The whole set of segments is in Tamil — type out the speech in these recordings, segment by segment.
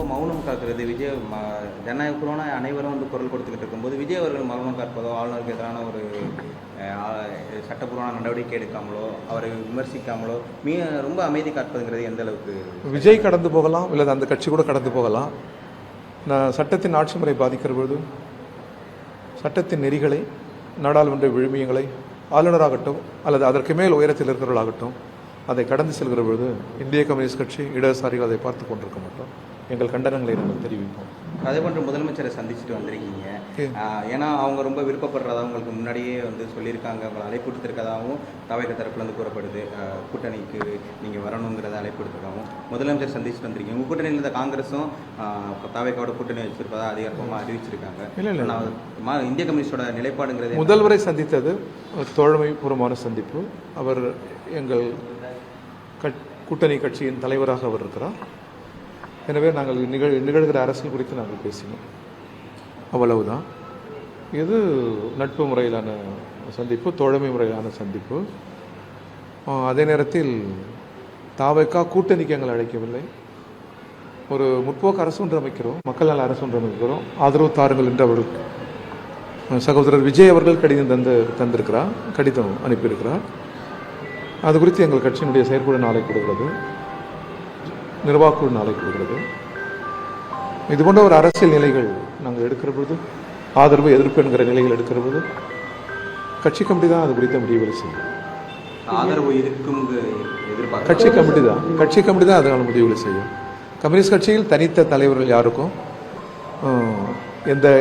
ரொம்ப மௌனம் காக்கிறது. ஜனநாயகபூர்வமான அனைவரும் வந்து குரல் கொடுத்துக்கிட்டு இருக்கும்போது விஜய் அவர்கள் மௌனம் காப்பதோ, ஆளுநருக்கு எதிரான ஒரு சட்டப்பூர்வமான நடவடிக்கை எடுக்காமலோ, அவரை விமர்சிக்காமலோ ரொம்ப அமைதி காப்பதுங்கிறது எந்த அளவுக்கு? விஜய் கடந்து போகலாம், இல்லை அந்த கட்சி கூட கடந்து போகலாம். நான் சட்டத்தின் ஆட்சி முறை பாதிக்கிற பொழுது சட்டத்தின் நெறிகளை, நாடாளுமன்ற விழுமியங்களை ஆளுநராகட்டும் அல்லது அதற்கு மேல் உயரத்தில் இருக்கிறவர்களாகட்டும் அதை கடந்து செல்கிற பொழுது இந்திய கம்யூனிஸ்ட் கட்சி இடதுசாரிகள் அதை பார்த்து கொண்டிருக்க மாட்டோம். எங்கள் கண்டனங்களை நாங்கள் தெரிவிப்போம். அதே போன்று முதலமைச்சரை சந்திச்சுட்டு வந்திருக்கீங்க. ஏன்னா அவங்க ரொம்ப விருப்பப்படுறதா உங்களுக்கு முன்னாடியே வந்து சொல்லியிருக்காங்க, அவங்களை அழைப்பு கொடுத்துருக்கதாகவும் தவைக்க தரப்புலேருந்து கூறப்படுது. கூட்டணிக்கு நீங்கள் வரணுங்கிறத அழைப்பு கொடுத்துருக்காகவும் முதலமைச்சர் சந்திச்சுட்டு வந்திருக்கீங்க. உங்கள் கூட்டணியில் இருந்த காங்கிரஸும் தவைக்காவோட கூட்டணி வச்சிருப்பதா அதிகாரமாக அறிவிச்சிருக்காங்க. இல்லை இந்திய கம்யூனிஸ்டோட நிலைப்பாடுங்கிறது முதல்வரை சந்தித்தது தோழமைபூர்வமான சந்திப்பு. அவர் எங்கள் கூட்டணி கட்சியின் தலைவராக அவர் இருக்கிறார். எனவே நாங்கள் நிகழ்கிற அரசியல் குறித்து நாங்கள் பேசினோம், அவ்வளவுதான். இது நட்பு முறையிலான சந்திப்பு, தோழமை முறையிலான சந்திப்பு. அதே நேரத்தில் தாவைக்கா கூட்டணிக்கு எங்கள் அழைக்கவில்லை. ஒரு முற்போக்கு அரசு ஒன்று அமைக்கிறோம், மக்கள் நல அரசு ஒன்று அமைக்கிறோம், ஆதரவு தாருங்கள் என்று அவர்கள் சகோதரர் விஜய் அவர்கள் தந்திருக்கிறார், கடிதம் அனுப்பியிருக்கிறார். அது குறித்து எங்கள் கட்சியினுடைய செயற்குழு நாளை கொடுக்கிறது, நிர்வாகக்குழு நாளை கொடுக்கிறது. இது போன்ற ஒரு அரசியல் நிலைகள் நாங்கள் எடுக்கிற பொழுது, ஆதரவு எதிர்ப்பு என்கிற நிலைகள் எடுக்கிற பொழுது கட்சி கமிட்டி தான் அது குறித்த முடிவுகளை செய்யும். ஆதரவு இருக்கும் கட்சி கமிட்டி தான் அதனால முடிவுகளை செய்யும். கம்யூனிஸ்ட் கட்சியில் தனித்த தலைவர்கள் யாருக்கும்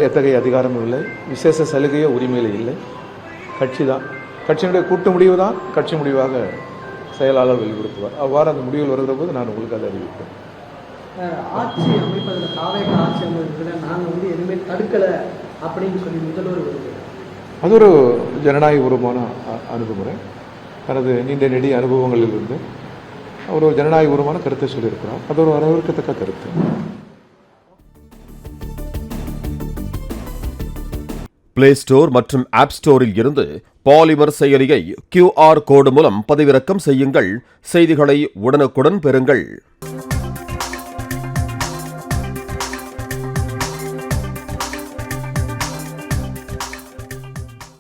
எத்தகைய அதிகாரமும் இல்லை, விசேஷ சலுகையோ உரிமையில இல்லை. கட்சி தான், கட்சியினுடைய கூட்டு முடிவு தான் கட்சி முடிவாக செயலாளர் வெளிப்படுத்துவார். அவ்வாறு அந்த முடிவுகள் வருகிற போது நான் உங்களுக்கு அதை அறிவிப்பேன். ஆட்சி அமைப்பதில் தாவேக ஆட்சி அமைப்பதில் நாங்கள் வந்து எதுவுமே தடுக்கலை அப்படின்னு சொல்லி முதல்வர் வருகிறார். அது ஒரு ஜனநாயகபூர்வமான அணுகுமுறை. தனது நீண்ட நெடிய அனுபவங்களிலிருந்து அவர் ஒரு ஜனநாயகபூர்வமான கருத்தை சொல்லியிருக்கிறார். அது ஒரு வரவேற்கத்தக்க கருத்து. பிளே ஸ்டோர் மற்றும் ஆப் ஸ்டோரில் இருந்து பாலிமர் செயலியை QR கோடு மூலம் பதிவிறக்கம் செய்யுங்கள். செய்திகளை உடனுக்குடன் பெறுங்கள்.